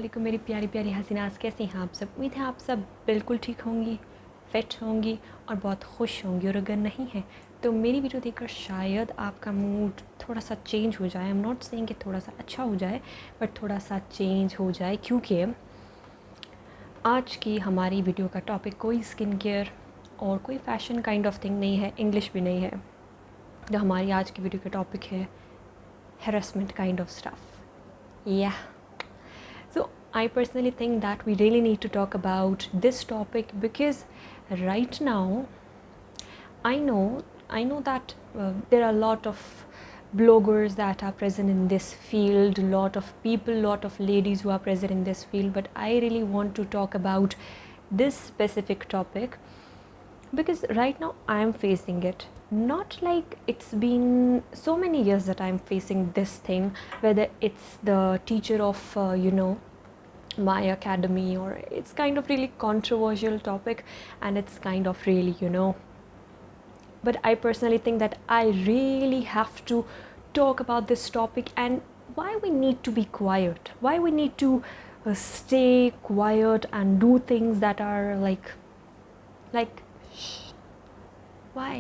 वालेकुम मेरी प्यारी प्यारी हसीनास, कैसे हैं आप सब। उम्मीद है आप सब बिल्कुल ठीक होंगी, फिट होंगी और बहुत खुश होंगी। और अगर नहीं है तो मेरी वीडियो देखकर शायद आपका मूड थोड़ा सा चेंज हो जाए। आई एम नॉट सेइंग कि थोड़ा सा अच्छा हो जाए, बट थोड़ा सा चेंज हो जाए, क्योंकि आज की हमारी वीडियो का टॉपिक कोई स्किन केयर और कोई फैशन काइंड ऑफ थिंग नहीं है, इंग्लिश भी नहीं है। जो हमारी आज की वीडियो का टॉपिक है harassment kind of stuff. Yeah. So I personally think that we really need to talk about this topic because right now I know that there are a lot of bloggers that are present in this field, lot of people, lot of ladies who are present in this field, but I really want to talk about this specific topic because right now I am facing it. Not like it's been so many years that I'm facing this thing, whether it's the teacher of my academy, or it's kind of really controversial topic and it's kind of really. But I personally think that I really have to talk about this topic and why we need to be quiet, why we need to stay quiet and do things that are like shh. Why?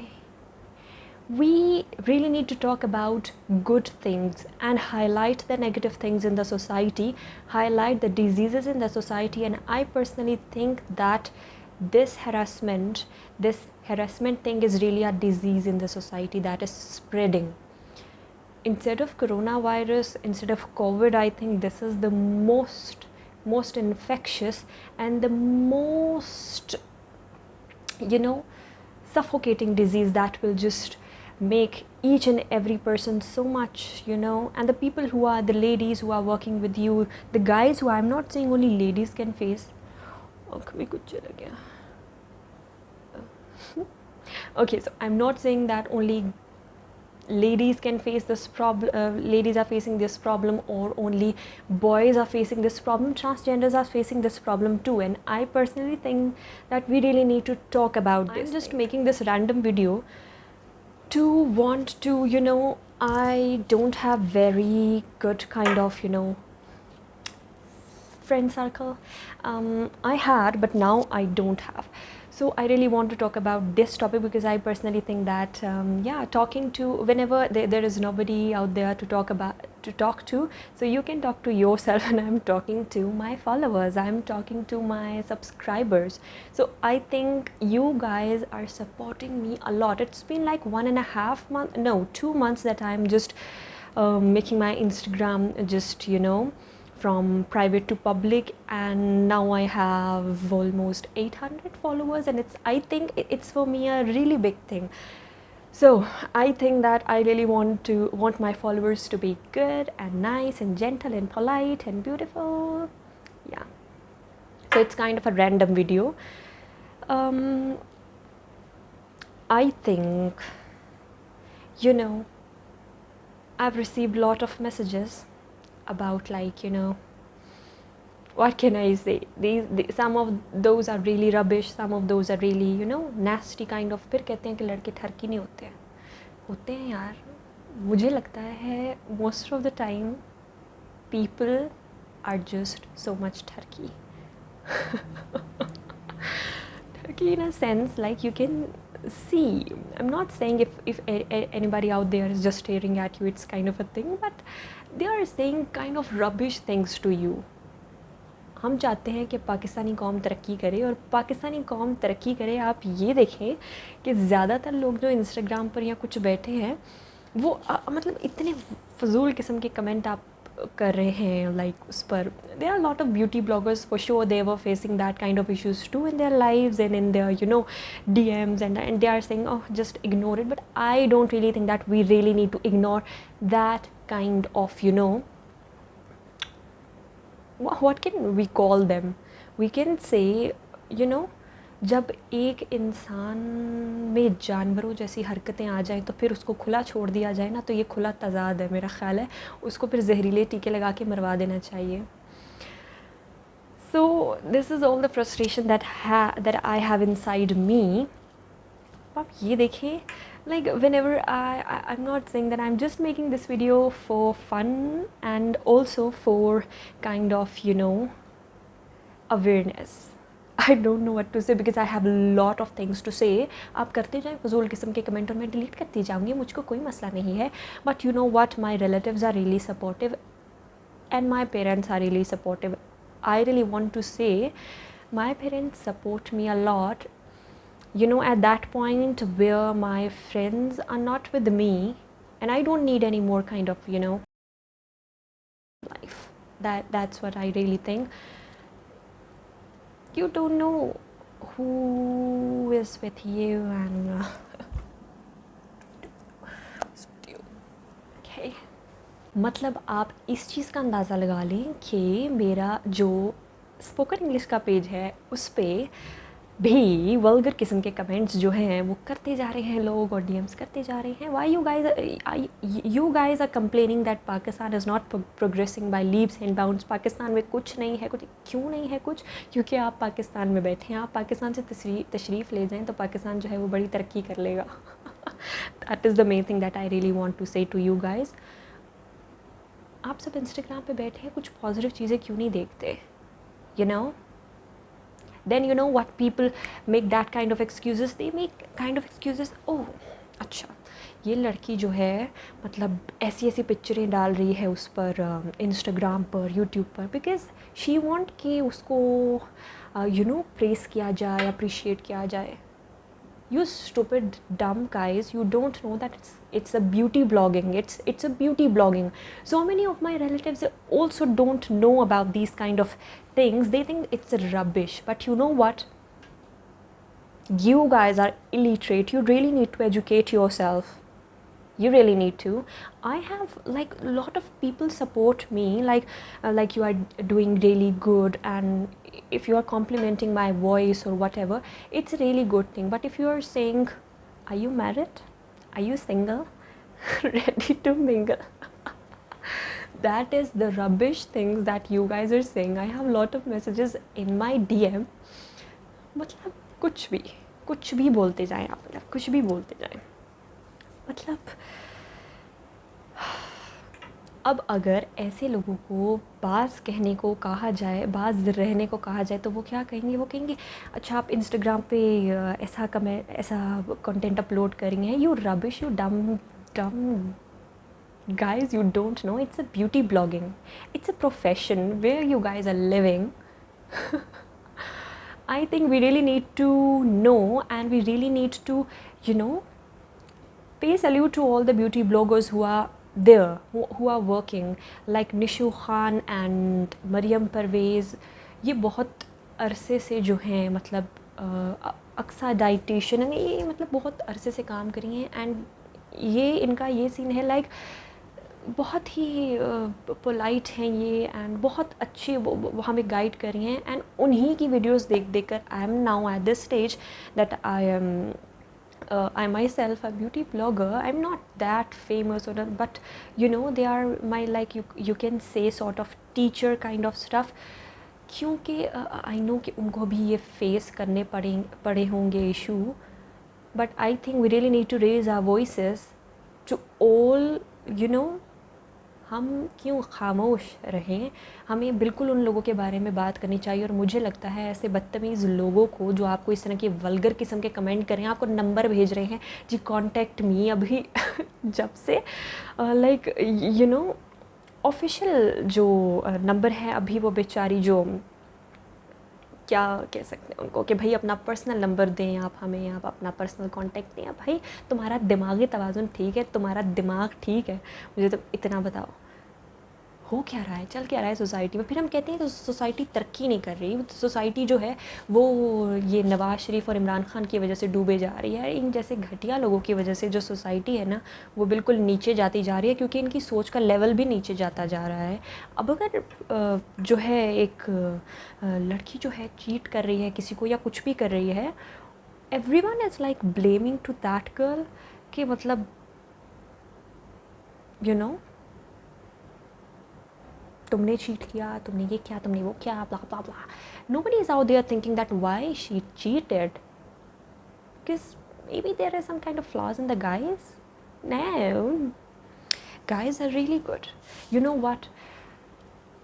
We really need to talk about good things and highlight the negative things in the society, highlight the diseases in the society. And I personally think that this harassment thing is really a disease in the society that is spreading. Instead of coronavirus, instead of COVID, I think this is the most infectious and the most suffocating disease that will just make each and every person so much, and the people who are the ladies who are working with you, the guys who, I'm not saying only ladies can face. Okay, so I'm not saying that only ladies can face this problem, ladies are facing this problem, or only boys are facing this problem. Transgenders are facing this problem too, and I personally think that we really need to talk about this. I'm just making this random video to want to, I don't have very good kind of, friend circle. I had, but now I don't have. So I really want to talk about this topic because I personally think that talking to, whenever there is nobody out there to talk to, so you can talk to yourself. And I'm talking to my followers, I'm talking to my subscribers. So I think you guys are supporting me a lot. It's been like 1.5 months, no, 2 months that I'm just making my Instagram just from private to public, and now I have almost 800 followers, and I think it's for me a really big thing. So I think that I really want my followers to be good and nice and gentle and polite and beautiful. Yeah, so it's kind of a random video. I think I've received a lot of messages about, like, what can I say, these some of those are really rubbish, some of those are really nasty kind of. फिर कहते हैं कि लड़के ठरकी नहीं होते हैं यार। मुझे लगता है most of the time people are just so much ठरकी. ठरकी in a sense, like, you can see, I'm not saying if anybody out there is just staring at you, it's kind of a thing, but they are saying kind of rubbish things to you. हम चाहते हैं कि पाकिस्तानी कौम तरक्की करे, और पाकिस्तानी कौम तरक्की करे। आप ये देखें कि ज़्यादातर लोग जो इंस्टाग्राम पर या कुछ बैठे हैं वो मतलब इतने फजूल किस्म के कमेंट आप कर रहे हैं, लाइक उस पर there are lot of beauty bloggers for sure, they were facing that kind of issues too in their lives and in their DMs, and they are saying, oh, just ignore it. But I don't really think that we really need to ignore that kind of what can we call them? We can say, जब एक इंसान में जानवरों जैसी हरकतें आ जाएं तो फिर उसको खुला छोड़ दिया जाए ना, तो ये खुला तजाद है। मेरा ख्याल है उसको फिर जहरीले टीके लगा के मरवा देना चाहिए। So this is all the frustration that I have inside me. आप ये देखें, like whenever I'm not saying that, I'm just making this video for fun and also for kind of, you know, awareness. I don't know what to say because I have a lot of things to say. आप करते जाएं फजूल किस्म के comment और मैं delete करती जाऊँगी, मुझको कोई मसला नहीं है. But you know what, my relatives are really supportive and my parents are really supportive. I really want to say my parents support me a lot, you know, at that point where my friends are not with me and I don't need any more kind of, you know, life. That's what I really think. You don't know who is with you and okay. मतलब आप इस चीज़ का अंदाज़ा लगा लें कि मेरा जो स्पोकन इंग्लिश का पेज है उस पर भी वल्गर किस्म के कमेंट्स जो हैं वो करते जा रहे हैं लोग और डीएम्स करते जा रहे हैं. Why you guys are complaining that Pakistan is not progressing by leaps and bounds. Pakistan में कुछ नहीं है. कुछ क्यों नहीं है कुछ? क्योंकि आप पाकिस्तान में बैठे हैं. आप पाकिस्तान से तशरीफ़ ले जाएँ तो पाकिस्तान जो है वो बड़ी तरक्की कर लेगा. That is the main thing that I really want to say to you guys. आप सब इंस्टाग्राम पे बैठे हैं, कुछ पॉजिटिव चीज़ें क्यों नहीं देखते? You know, then you know what people make that kind of excuses. They make kind of excuses. Oh अच्छा, ये लड़की जो है मतलब ऐसी ऐसी पिक्चरें डाल रही है उस पर इंस्टाग्राम पर, यूट्यूब पर, बिकॉज शी वांट कि उसको यू नो प्रेस किया जाए, अप्रिशिएट किया जाए. You stupid dumb guys, you don't know that it's a beauty blogging. It's a beauty blogging. So many of my relatives also don't know about these kind of things. They think it's rubbish. But you know what? You guys are illiterate. You really need to educate yourself. You really need to. I have like a lot of people support me, like you are doing really good, and if you are complimenting my voice or whatever, it's a really good thing. But if you are saying, are you married, are you single, ready to mingle, that is the rubbish things that you guys are saying. I have a lot of messages in my DM. मतलब कुछ भी बोलते जाएं आप, मतलब कुछ भी बोलते जाएं. मतलब अब अगर ऐसे लोगों को बाज़ कहने को कहा जाए, बाज़ रहने को कहा जाए, तो वो क्या कहेंगे? वो कहेंगे अच्छा आप इंस्टाग्राम पे ऐसा कंटेंट अपलोड करेंगे, यू रबिश, यू डम guys, you don't know, it's a beauty blogging. It's a profession where you guys are living. I think we really need to know, and we really need to, you know, pay salute to all the beauty bloggers who are there, who are working, like Nishu Khan and Mariam Parvez. ये बहुत अरसे से जो हैं मतलब Aqsa dietitian, ये मतलब बहुत अरसे से काम करी हैं. एंड ये इनका ये सीन है लाइक बहुत ही पोलाइट हैं ये, एंड बहुत अच्छी वो हमें गाइड कर रही हैं. एंड उन्हीं की वीडियोस देख कर I am now at this stage that I am I myself a beauty blogger. I'm not that famous or not, but you know, they are my, like you can say sort of teacher kind of stuff. क्योंकि I know कि उनको भी ये face करने पड़े होंगे issue, but I think we really need to raise our voices to all, you know. हम क्यों खामोश रहें? हमें बिल्कुल उन लोगों के बारे में बात करनी चाहिए. और मुझे लगता है ऐसे बदतमीज़ लोगों को जो आपको इस तरह के वल्गर किस्म के कमेंट कर रहे हैं, आपको नंबर भेज रहे हैं जी कॉन्टेक्ट मी, अभी जब से लाइक यू नो ऑफिशियल जो नंबर है, अभी वो बेचारी जो क्या कह सकते हैं उनको कि भाई अपना पर्सनल नंबर दें आप हमें, आप अपना पर्सनल कांटेक्ट दें. भाई तुम्हारा दिमागी तवाज़ुन ठीक है, तुम्हारा दिमाग ठीक है, मुझे तो इतना बताओ हो क्या रहा है, चल क्या रहा है सोसाइटी में. फिर हम कहते हैं कि सोसाइटी तरक्की नहीं कर रही. सोसाइटी जो है वो ये नवाज़ शरीफ और इमरान खान की वजह से डूबे जा रही है. इन जैसे घटिया लोगों की वजह से जो सोसाइटी है ना, वो बिल्कुल नीचे जाती जा रही है, क्योंकि इनकी सोच का लेवल भी नीचे जाता जा रहा है. अब अगर जो है एक लड़की जो है चीट कर रही है किसी को या कुछ भी कर रही है, everyone is like blaming to that girl कि मतलब यू नो तुमने चीट किया, तुमने ये किया, तुमने वो किया, blah blah blah. Nobody is out there thinking that why she cheated. Because maybe there is some kind of flaws in the guys. No, guys are really good. You know what,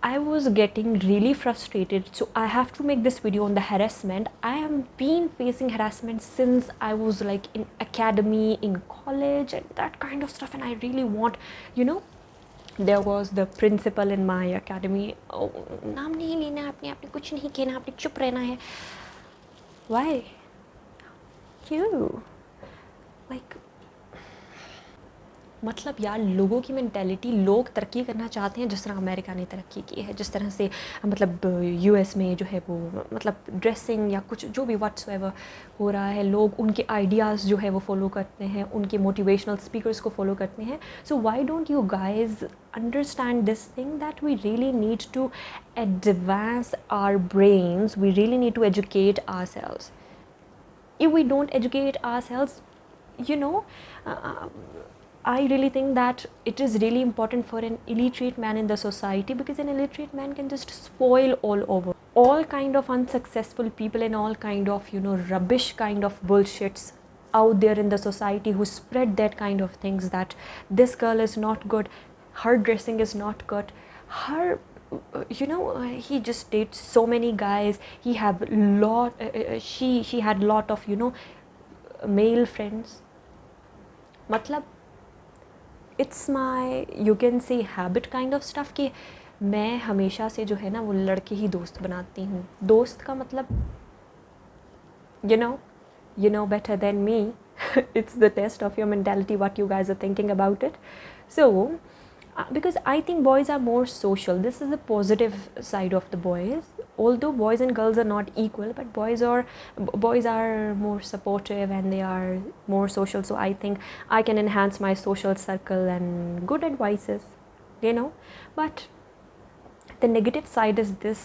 I was getting really frustrated, so I have to make this video on the harassment. I have been facing harassment since I was like in academy, in college, and that kind of stuff. And I really want, you know, there was the principal in my academy. Oh, नाम नहीं लेना आपने, आपने कुछ नहीं कहना, आपने चुप रहना है. Why? क्यों? Like, मतलब यार, लोगों की मेंटेलिटी, लोग तरक्की करना चाहते हैं जिस तरह अमेरिका ने तरक्की की है, जिस तरह से मतलब यूएस में जो है वो मतलब ड्रेसिंग या कुछ जो भी व्हाट्सएवर हो रहा है, लोग उनके आइडियाज़ जो है वो फॉलो करते हैं, उनके मोटिवेशनल स्पीकर्स को फॉलो करते हैं. So why don't you guys understand this thing that we really need to advance our brains, we really need to educate ourselves. If we don't educate ourselves, you know, I really think that it is really important for an illiterate man in the society, because an illiterate man can just spoil all over. All kind of unsuccessful people and all kind of, you know, rubbish kind of bullshits out there in the society who spread that kind of things, that this girl is not good, her dressing is not good, her you know, he just dates so many guys, he have lot she had lot of, you know, male friends. मतलब it's my, you can say, habit kind of stuff कि मैं हमेशा से जो है ना वो लड़के ही दोस्त बनाती हूँ. दोस्त का मतलब, you know better than me. It's the test of your mentality, what you guys are thinking about it. So because I think boys are more social. This is the positive side of the boys. Although boys and girls are not equal, but boys are more supportive and they are more social. So I think I can enhance my social circle and good advices, you know. But the negative side is this: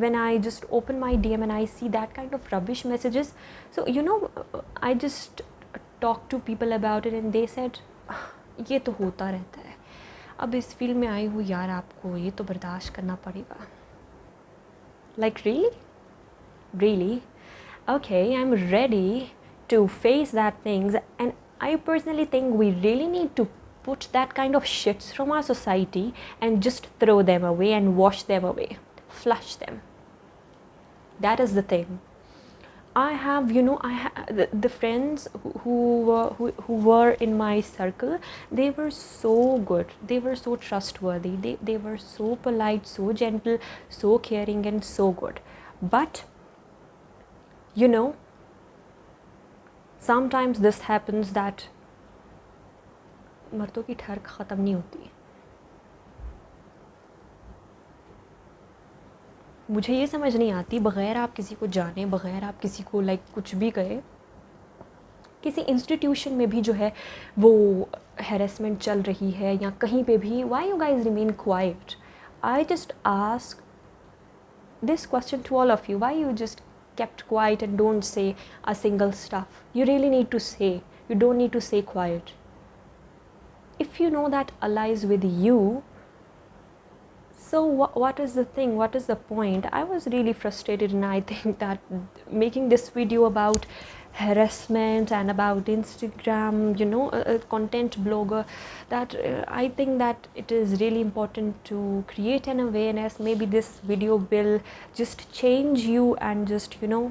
when I just open my DM and I see that kind of rubbish messages. So you know, I just talked to people about it and they said, ये तो होता रहता है, अब इस field में आई हूँ यार, आपको ये तो बर्दाश्त करना पड़ेगा. Like really? Okay, I'm ready to face that things, and I personally think we really need to put that kind of shits from our society and just throw them away and wash them away, flush them. That is the thing. I have, you know, the friends who were in my circle, they were so good, they were so trustworthy, they were so polite, so gentle, so caring and so good. But you know, sometimes this happens that मर्दों की ठहर ख़त्म नहीं होती. मुझे ये समझ नहीं आती, बग़ैर आप किसी को जाने, बग़ैर आप किसी को लाइक कुछ भी कहे, किसी इंस्टीट्यूशन में भी जो है वो हैरेसमेंट चल रही है या कहीं पे भी, why you guys remain quiet? I just ask this question to all of you, why you just kept quiet and don't say a single stuff? You really need to say, you don't need to say quiet. If you know that Allah is with you, so what is the thing, what is the point? I was really frustrated, and I think that making this video about harassment and about Instagram, you know, a content blogger, that I think that it is really important to create an awareness. Maybe this video will just change you, and just, you know,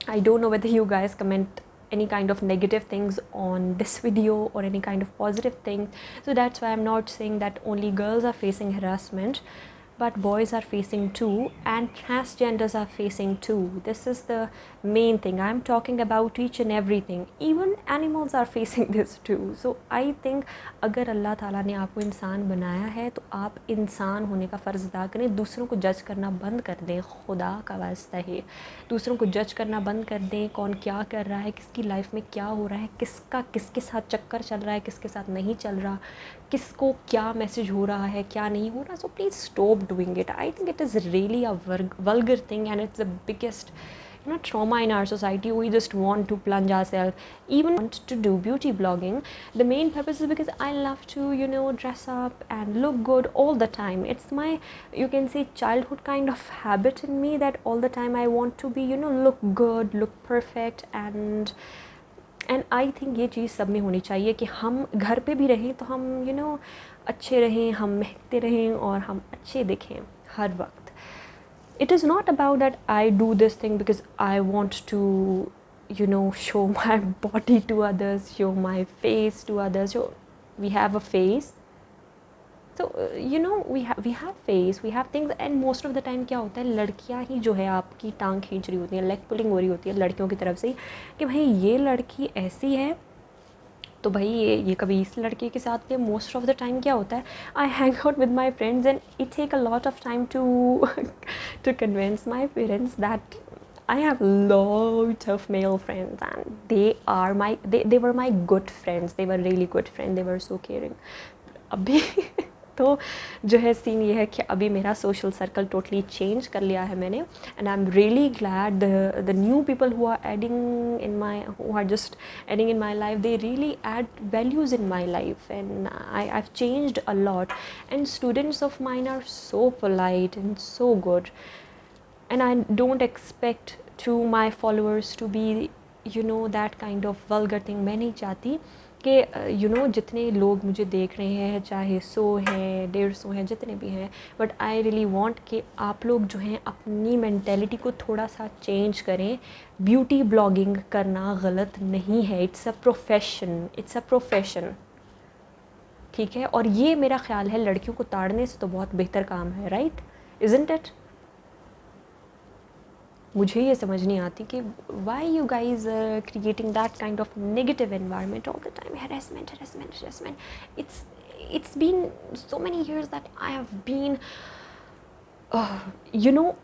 I don't know whether you guys comment any kind of negative things on this video or any kind of positive thing. So that's why I'm not saying that only girls are facing harassment, but boys are facing too, and transgenders are facing too. This is the main thing. I'm talking about each and everything. Even animals are facing this too. So I think अगर अल्लाह ताला ने आपको इंसान बनाया है तो आप इंसान होने का फ़र्ज़ अदा करें. दूसरों को जज करना बंद कर दें, खुदा का वास्ता है. दूसरों को जज करना बंद कर दें. कौन क्या कर रहा है, किसकी लाइफ में क्या हो रहा है, किसका किसके साथ चक्कर चल रहा है, किसके साथ नहीं चल रहा, किसको क्या मैसेज हो रहा है, क्या नहीं हो रहा. So please stop doing it. I think it is really a vulgar thing, and it's the biggest, you know, trauma in our society. We just want to plunge ourselves, even want to do beauty blogging. The main purpose is because I love to, you know, dress up and look good all the time. It's my, you can say, childhood kind of habit in me, that all the time I want to be, you know, look good, look perfect, and and I think ये चीज़ सब में होनी चाहिए कि हम घर पे भी रहें तो हम अच्छे रहें, हम महकते रहें और हम अच्छे दिखें हर वक्त. It is not about that I do this thing because I want to show my body to others, show my face to others. So we have a face, so we have face, we have things, and most of the time क्या होता है, लड़कियां ही जो है आपकी टांग खींच रही होती है, लेग पुलिंग हो रही होती है लड़कियों की तरफ से ही कि भाई ये लड़की ऐसी है तो भाई ये कभी इस लड़के के साथ के. मोस्ट ऑफ द टाइम क्या होता है, I hang out with my friends and it take a lot of time to convince my parents that I have lots of male friends and they were my good friends. They were really good friends. They were so caring. अभी तो जो है scene ये है कि अभी मेरा social circle totally change कर लिया है मैंने, and I am really glad the new people who are just adding in my life, they really add values in my life and I have changed a lot. And students of mine are so polite and so good, and I don't expect to my followers to be that kind of vulgar thing. मैं नहीं चाहती कि जितने लोग मुझे देख रहे हैं, चाहे 100 हैं, 150 हैं, जितने भी हैं, बट आई रियली वांट कि आप लोग जो हैं अपनी मेंटेलिटी को थोड़ा सा चेंज करें. ब्यूटी ब्लॉगिंग करना गलत नहीं है, इट्स अ प्रोफेशन, ठीक है. और ये मेरा ख्याल है लड़कियों को ताड़ने से तो बहुत बेहतर काम है, राइट, इज़न्ट इट? मुझे ये समझ नहीं आती कि Y you guys creating that kind of negative environment all the time. harassment. It's been so many years that I have been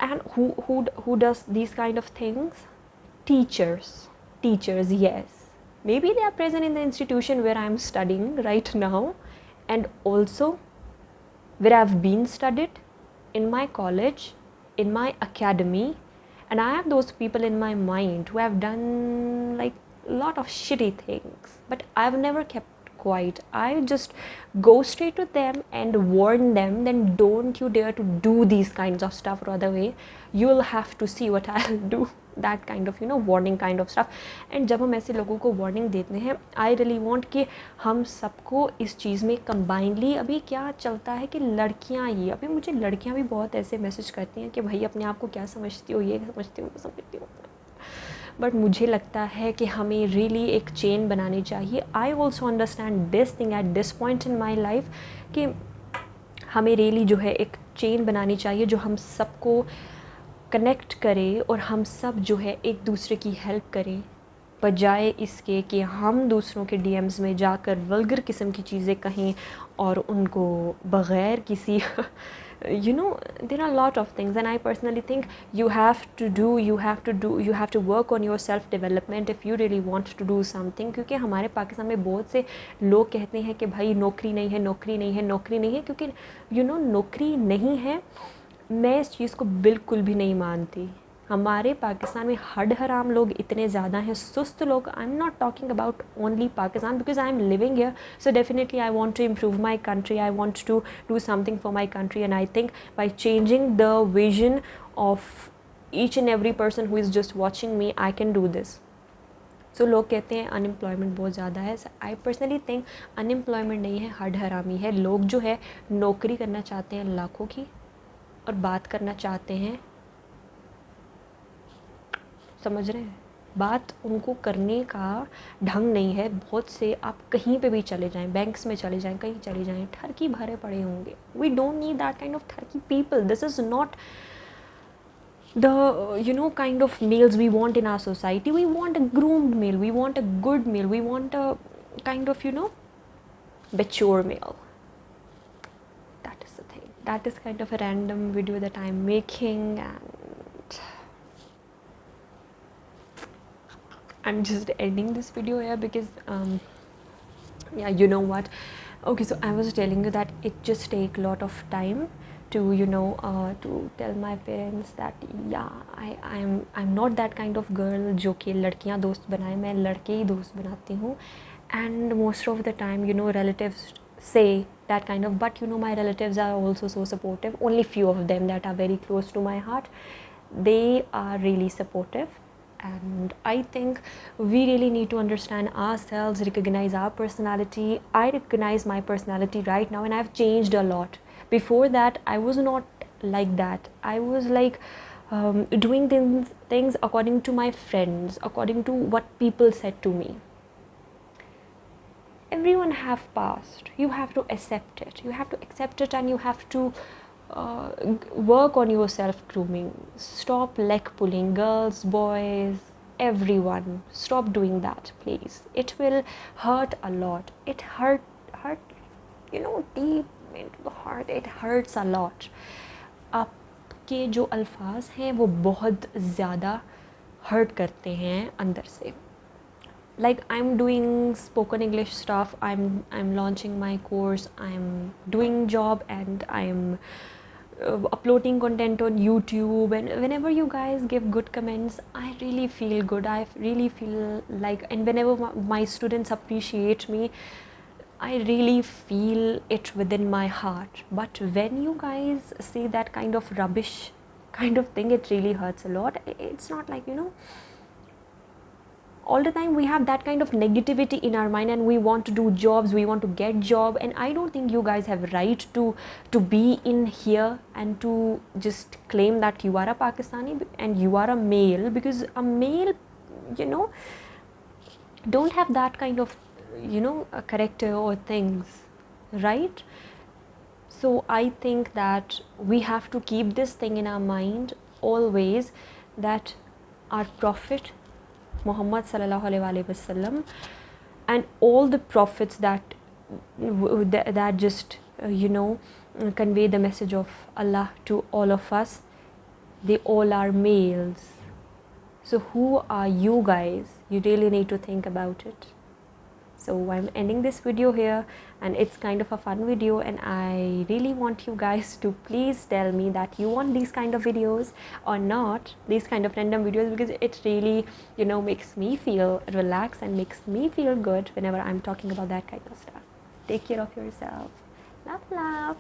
and who does these kind of things? Teachers, yes, maybe they are present in the institution where I am studying right now, and also where I have been studied, in my college, in my academy. And I have those people in my mind who have done like a lot of shitty things, but I've never kept quiet. I just go straight to them and warn them, then don't you dare to do these kinds of stuff, or other way you'll have to see what I'll do. That kind of warning kind of stuff. And जब हम ऐसे लोगों को warning देते हैं, I really want कि हम सबको इस चीज़ में combinedly, अभी क्या चलता है कि लड़कियां ही, अभी मुझे लड़कियां भी बहुत ऐसे मैसेज करती हैं कि भाई अपने आप को क्या समझती हो, ये समझती हो. बट मुझे लगता है कि हमें रियली एक चेन बनानी चाहिए. I also understand this thing at this point in my life कि हमें रियली जो है एक चेन बनानी चाहिए जो हम सबको कनेक्ट करे और हम सब जो है एक दूसरे की हेल्प करें, बजाय इसके कि हम दूसरों के डीएम्स में जाकर वल्गर किस्म की चीज़ें कहें और उनको बग़ैर किसी there are a lot of things, and I personally think you have to work on your self development if you really want to do something. क्योंकि हमारे पाकिस्तान में बहुत से लोग कहते हैं कि भाई नौकरी नहीं है, क्योंकि नौकरी नहीं है. मैं इस चीज़ को बिल्कुल भी नहीं मानती. हमारे पाकिस्तान में हड हराम लोग इतने ज़्यादा हैं, सुस्त लोग. I am not talking about only Pakistan because I am living here, so definitely I want to improve my country, I want to do something for my country, and I think by changing the vision of each and every person who is just watching me, I can do this. So लोग कहते हैं unemployment बहुत ज़्यादा है. I personally think unemployment नहीं है, हड हरामी है. लोग जो है नौकरी करना चाहते हैं लाखों की और बात करना चाहते हैं, समझ रहे हैं, बात उनको करने का ढंग नहीं है. बहुत से आप कहीं पे भी चले जाएं, बैंक्स में चले जाएं, कहीं चले जाएं, ठरकी भरे पड़े होंगे. We don't need that kind of ठरकी people. This is not the kind of males we want in our society. We want a groomed male, we want a good male, we want a kind of mature male. That is the thing. That is kind of a random video that I'm making, and I'm just ending this video here because yeah, you know what, okay, so I was telling you that it just take a lot of time to to tell my parents that yeah, I'm not that kind of girl जो कि लड़कियां दोस्त बनाए. मैं लड़के ही दोस्त बनाती हूँ. And most of the time relatives say that kind of, but my relatives are also so supportive. Only few of them that are very close to my heart, they are really supportive. And I think we really need to understand ourselves, recognize our personality. I recognize my personality right now, and I've changed a lot. Before that, I was not like that. I was like doing things according to my friends, according to what people said to me. Everyone have past. You have to accept it. You have to accept it, and you have to uh, work on your self grooming. Stop leg pulling, girls, boys, everyone. Stop doing that, please. It will hurt a lot. It hurt, deep into the heart. It hurts a lot. आपके जो अल्फाज हैं वो बहुत ज़्यादा hurt करते हैं अंदर से. Like, I'm doing spoken English stuff, I'm launching my course, I'm doing job, and I'm uploading content on YouTube, and whenever you guys give good comments, I really feel good. I really feel like, and whenever my students appreciate me, I really feel it within my heart. But when you guys say that kind of rubbish kind of thing, it really hurts a lot. It's not like, all the time we have that kind of negativity in our mind, and we want to do jobs, we want to get job, and I don't think you guys have right to be in here and to just claim that you are a Pakistani and you are a male, because a male, don't have that kind of, a character or things, right? So I think that we have to keep this thing in our mind always, that our Prophet Muhammad sallallahu alaihi wasallam and all the prophets that just convey the message of Allah to all of us, they all are males. So who are you guys? You really need to think about it. So I'm ending this video here, and it's kind of a fun video, and I really want you guys to please tell me that you want these kind of videos or not, these kind of random videos, because it really makes me feel relaxed and makes me feel good whenever I'm talking about that kind of stuff. Take care of yourself. Love.